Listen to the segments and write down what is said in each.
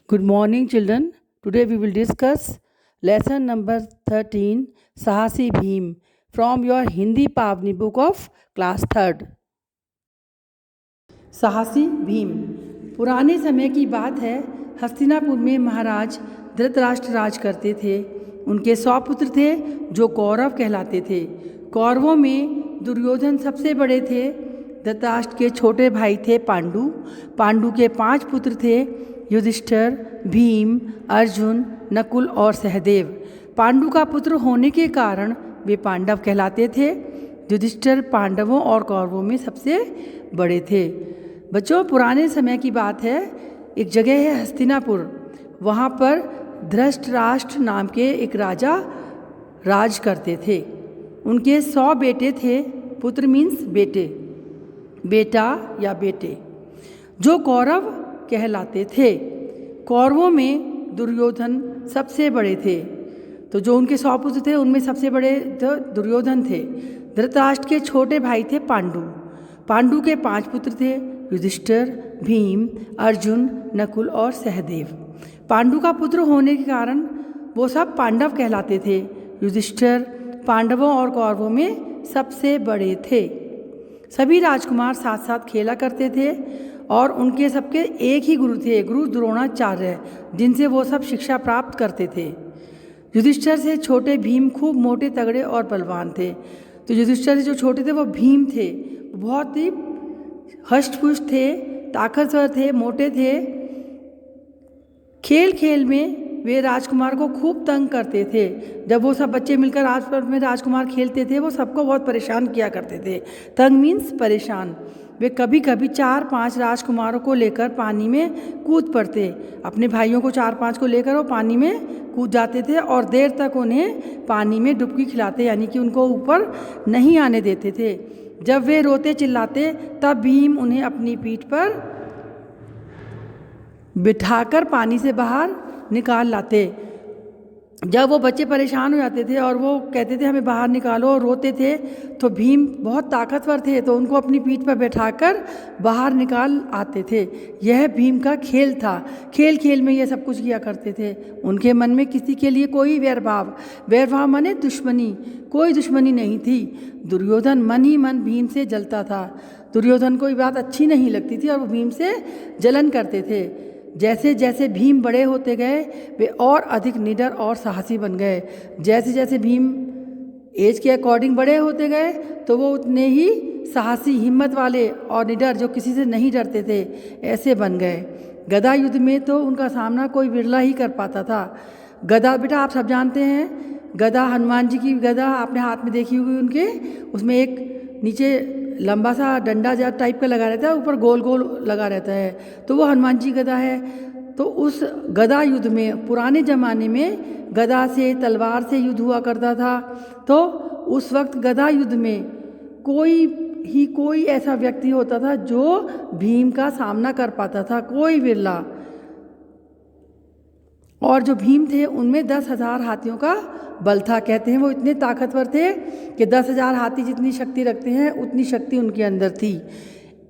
Good morning, children. Today we will discuss lesson number 13, Sahasi Bhim, from your Hindi Pavni book of class 3rd. साहसी भीम। पुराने समय की बात है। हस्तिनापुर में महाराज धृतराष्ट्र राज करते थे। उनके 100 पुत्र थे जो कौरव कहलाते थे। कौरवों में दुर्योधन सबसे बड़े थे। धृतराष्ट्र के छोटे भाई थे पांडु। पांडु के 5 पुत्र थे, युधिष्ठिर, भीम, अर्जुन, नकुल और सहदेव। पांडु का पुत्र होने के कारण वे पांडव कहलाते थे। युधिष्ठिर पांडवों और कौरवों में सबसे बड़े थे। बच्चों, पुराने समय की बात है। एक जगह है हस्तिनापुर। वहाँ पर धृतराष्ट्र नाम के एक राजा राज करते थे। उनके 100 बेटे थे। पुत्र मीन्स बेटे, बेटा या बेटे, जो कौरव कहलाते थे। कौरवों में दुर्योधन सबसे बड़े थे। तो जो उनके 100 पुत्र थे उनमें सबसे बड़े दुर्योधन थे। धृतराष्ट्र के छोटे भाई थे पांडु। पांडु के 5 पुत्र थे, युधिष्ठिर, भीम, अर्जुन, नकुल और सहदेव। पांडु का पुत्र होने के कारण वो सब पांडव कहलाते थे। युधिष्ठिर पांडवों और कौरवों में सबसे बड़े थे। सभी राजकुमार साथ साथ खेला करते थे और उनके सबके एक ही गुरु थे, गुरु द्रोणाचार्य, जिनसे वो सब शिक्षा प्राप्त करते थे। युधिष्ठिर से छोटे भीम खूब मोटे, तगड़े और बलवान थे। तो युधिष्ठिर से जो छोटे थे वो भीम थे। बहुत ही हष्ट-पुष्ट थे, ताकतवर थे, मोटे थे। खेल खेल में वे राजकुमार को खूब तंग करते थे। जब वो सब बच्चे मिलकर आस-पास में राजकुमार खेलते थे, वो सबको बहुत परेशान किया करते थे। तंग मीन्स परेशान। वे कभी कभी 4-5 राजकुमारों को लेकर पानी में कूद पड़ते। अपने भाइयों को 4-5 को लेकर वो पानी में कूद जाते थे और देर तक उन्हें पानी में डुबकी खिलाते, यानी कि उनको ऊपर नहीं आने देते थे। जब वे रोते चिल्लाते तब भीम उन्हें अपनी पीठ पर बिठाकर पानी से बाहर निकाल लाते। जब वो बच्चे परेशान हो जाते थे और वो कहते थे हमें बाहर निकालो और रोते थे, तो भीम बहुत ताकतवर थे तो उनको अपनी पीठ पर बैठाकर बाहर निकाल आते थे। यह भीम का खेल था। खेल खेल में ये सब कुछ किया करते थे। उनके मन में किसी के लिए कोई वैरभाव माने दुश्मनी, कोई दुश्मनी नहीं थी। दुर्योधन मन ही मन भीम से जलता था। दुर्योधन को ये बात अच्छी नहीं लगती थी और वो भीम से जलन करते थे। जैसे जैसे भीम बड़े होते गए वे और अधिक निडर और साहसी बन गए। जैसे जैसे भीम एज के अकॉर्डिंग बड़े होते गए तो वो उतने ही साहसी, हिम्मत वाले और निडर, जो किसी से नहीं डरते थे, ऐसे बन गए। गदा युद्ध में तो उनका सामना कोई बिरला ही कर पाता था। गदा बेटा आप सब जानते हैं, गदा हनुमान जी की गदा आपने हाथ में देखी होगी उनके। उसमें एक नीचे लंबा सा डंडा जा टाइप का लगा रहता है, ऊपर गोल गोल लगा रहता है, तो वो हनुमान जी गदा है। तो उस गदा युद्ध में पुराने ज़माने में गदा से, तलवार से युद्ध हुआ करता था। तो उस वक्त गदा युद्ध में कोई ऐसा व्यक्ति होता था जो भीम का सामना कर पाता था, कोई बिरला। और जो भीम थे उनमें 10,000 हाथियों का बल था। कहते हैं वो इतने ताकतवर थे कि 10,000 हाथी जितनी शक्ति रखते हैं उतनी शक्ति उनके अंदर थी।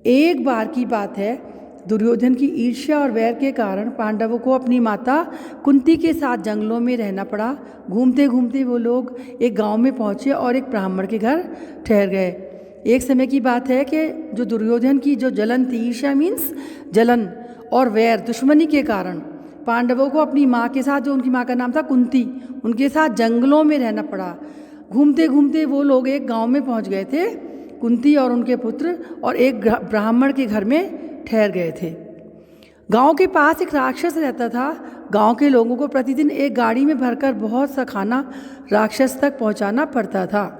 एक बार की बात है, दुर्योधन की ईर्ष्या और वैर के कारण पांडवों को अपनी माता कुंती के साथ जंगलों में रहना पड़ा। घूमते घूमते वो लोग एक गांव में पहुँचे और एक ब्राह्मण के घर ठहर गए। एक समय की बात है कि जो दुर्योधन की जो जलन थी, ईर्ष्या मीन्स जलन और वैर, दुश्मनी के कारण पांडवों को अपनी माँ के साथ, जो उनकी माँ का नाम था कुंती, उनके साथ जंगलों में रहना पड़ा। घूमते घूमते वो लोग एक गांव में पहुंच गए थे। कुंती और उनके पुत्र और एक ब्राह्मण के घर में ठहर गए थे। गांव के पास एक राक्षस रहता था। गांव के लोगों को प्रतिदिन एक गाड़ी में भरकर बहुत सा खाना राक्षस तक पहुंचाना पड़ता था।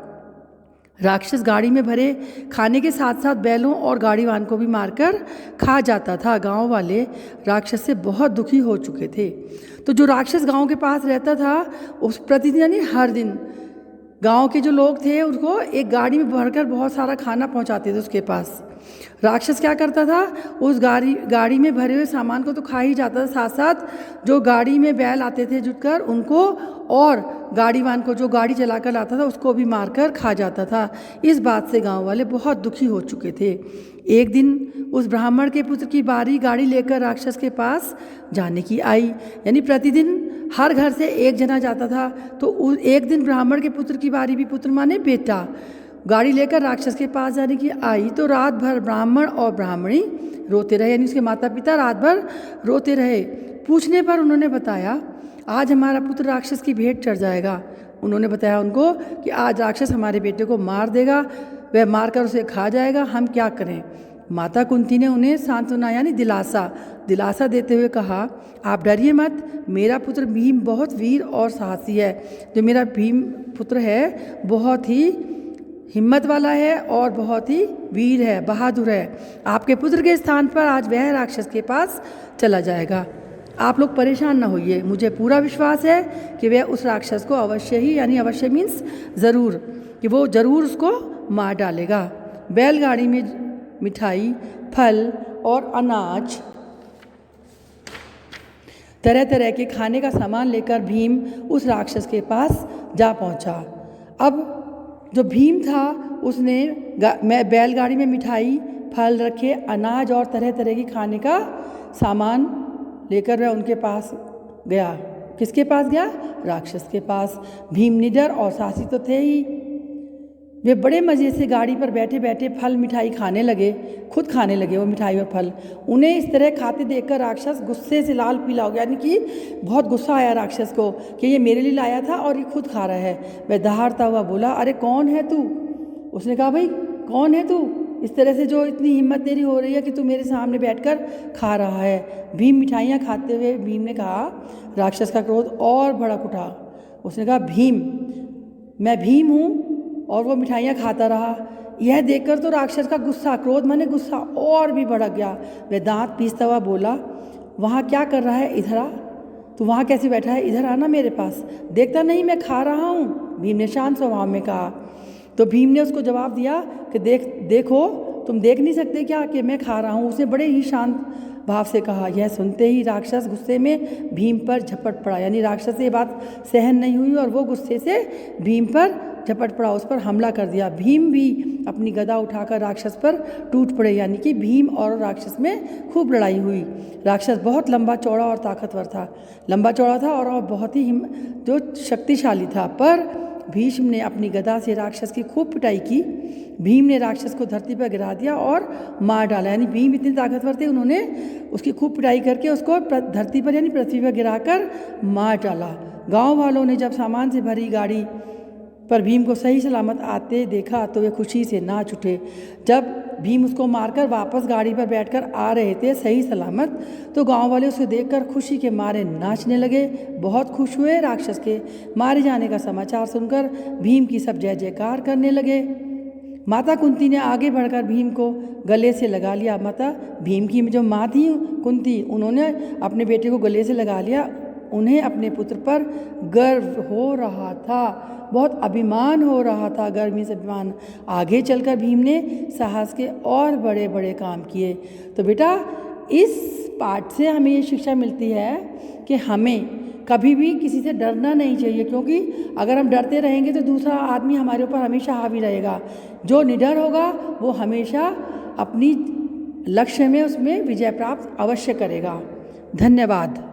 राक्षस गाड़ी में भरे खाने के साथ साथ बैलों और गाड़ीवान को भी मारकर खा जाता था। गांव वाले राक्षस से बहुत दुखी हो चुके थे। तो जो राक्षस गांव के पास रहता था, उस प्रतिदिन यानी हर दिन गांव के जो लोग थे उसको एक गाड़ी में भरकर बहुत सारा खाना पहुंचाते थे उसके पास। राक्षस क्या करता था, उस गाड़ी में भरे हुए सामान को तो खा ही जाता था, साथ साथ जो गाड़ी में बैल आते थे जुटकर उनको और गाड़ीवान को जो गाड़ी चलाकर लाता था उसको भी मारकर खा जाता था। इस बात से गांव वाले बहुत दुखी हो चुके थे। एक दिन उस ब्राह्मण के पुत्र की बारी गाड़ी लेकर राक्षस के पास जाने की आई। यानी प्रतिदिन हर घर से एक जना जाता था, तो एक दिन ब्राह्मण के पुत्र की बारी भी, पुत्र माने बेटा, गाड़ी लेकर राक्षस के पास जाने की आई। तो रात भर ब्राह्मण और ब्राह्मणी रोते रहे, यानी उसके माता पिता रात भर रोते रहे। पूछने पर उन्होंने बताया, आज हमारा पुत्र राक्षस की भेंट चढ़ जाएगा। उन्होंने बताया उनको कि आज राक्षस हमारे बेटे को मार देगा, वह मारकर उसे खा जाएगा, हम क्या करें। माता कुंती ने उन्हें सांत्वना यानी दिलासा देते हुए कहा, आप डरिए मत, मेरा पुत्र भीम बहुत वीर और साहसी है। जो मेरा भीम पुत्र है बहुत ही हिम्मत वाला है और बहुत ही वीर है, बहादुर है। आपके पुत्र के स्थान पर आज वह राक्षस के पास चला जाएगा। आप लोग परेशान ना होइए, मुझे पूरा विश्वास है कि वह उस राक्षस को अवश्य ही, यानी अवश्य मीन्स ज़रूर, कि वो ज़रूर उसको मार डालेगा। बैलगाड़ी में मिठाई, फल और अनाज, तरह तरह के खाने का सामान लेकर भीम उस राक्षस के पास जा पहुंचा। अब जो भीम था उसने बैलगाड़ी में मिठाई, फल रखे, अनाज और तरह तरह की खाने का सामान लेकर वह उनके पास गया। किसके पास गया? राक्षस के पास। भीम निडर और साहसी तो थे ही। वे बड़े मज़े से गाड़ी पर बैठे बैठे फल मिठाई खाने लगे, खुद खाने लगे वो मिठाई और फल। उन्हें इस तरह खाते देखकर राक्षस गुस्से से लाल पीला हो गया, यानी कि बहुत गुस्सा आया राक्षस को कि ये मेरे लिए लाया था और ये खुद खा रहा है। वह दहाड़ता हुआ बोला, अरे कौन है तू? उसने कहा, भाई कौन है तू, इस तरह से जो इतनी हिम्मत तेरी हो रही है कि तू मेरे सामने बैठकर खा रहा है। भीम मिठाइयाँ खाते हुए भीम ने कहा, राक्षस का क्रोध और भड़क उठा। उसने कहा, भीम, मैं भीम हूँ, और वो मिठाइयाँ खाता रहा। यह देखकर तो राक्षस का गुस्सा, क्रोध माने गुस्सा, और भी भड़क गया। वह दांत पीसता हुआ बोला, वहाँ क्या कर रहा है, इधर आ। तू वहाँ कैसे बैठा है, इधर आना मेरे पास, देखता नहीं मैं खा रहा हूँ। भीम ने शांत स्वभाव में कहा। तो भीम ने उसको जवाब दिया कि देखो तुम देख नहीं सकते क्या कि मैं खा रहा हूँ। उसने बड़े ही शांत भाव से कहा। यह सुनते ही राक्षस गुस्से में भीम पर झपट पड़ा, यानी राक्षस से ये बात सहन नहीं हुई और वो गुस्से से भीम पर झपट पड़ा, उस पर हमला कर दिया। भीम भी अपनी गदा उठाकर राक्षस पर टूट पड़े, यानी कि भीम और राक्षस में खूब लड़ाई हुई। राक्षस बहुत लंबा चौड़ा और ताकतवर था, लंबा चौड़ा था और बहुत ही जो शक्तिशाली था। पर भीष्म ने अपनी गदा से राक्षस की खूब पिटाई की। भीम ने राक्षस को धरती पर गिरा दिया और मार डाला, यानी भीम इतने ताकतवर थे, उन्होंने उसकी खूब पिटाई करके उसको धरती पर यानी पृथ्वी पर गिराकर मार डाला। गांव वालों ने जब सामान से भरी गाड़ी पर भीम को सही सलामत आते देखा तो वे खुशी से नाच उठे। जब भीम उसको मारकर वापस गाड़ी पर बैठकर आ रहे थे सही सलामत, तो गांव वाले उसे देखकर खुशी के मारे नाचने लगे, बहुत खुश हुए। राक्षस के मारे जाने का समाचार सुनकर भीम की सब जय जयकार करने लगे। माता कुंती ने आगे बढ़कर भीम को गले से लगा लिया। माता भीम की जो माँ थी कुंती, उन्होंने अपने बेटे को गले से लगा लिया। उन्हें अपने पुत्र पर गर्व हो रहा था, बहुत अभिमान हो रहा था, गर्मी से अभिमान। आगे चलकर भीम ने साहस के और बड़े बड़े काम किए। तो बेटा इस पाठ से हमें ये शिक्षा मिलती है कि हमें कभी भी किसी से डरना नहीं चाहिए, क्योंकि अगर हम डरते रहेंगे तो दूसरा आदमी हमारे ऊपर हमेशा हावी रहेगा। जो निडर होगा वो हमेशा अपनी लक्ष्य में उसमें विजय प्राप्त अवश्य करेगा। धन्यवाद।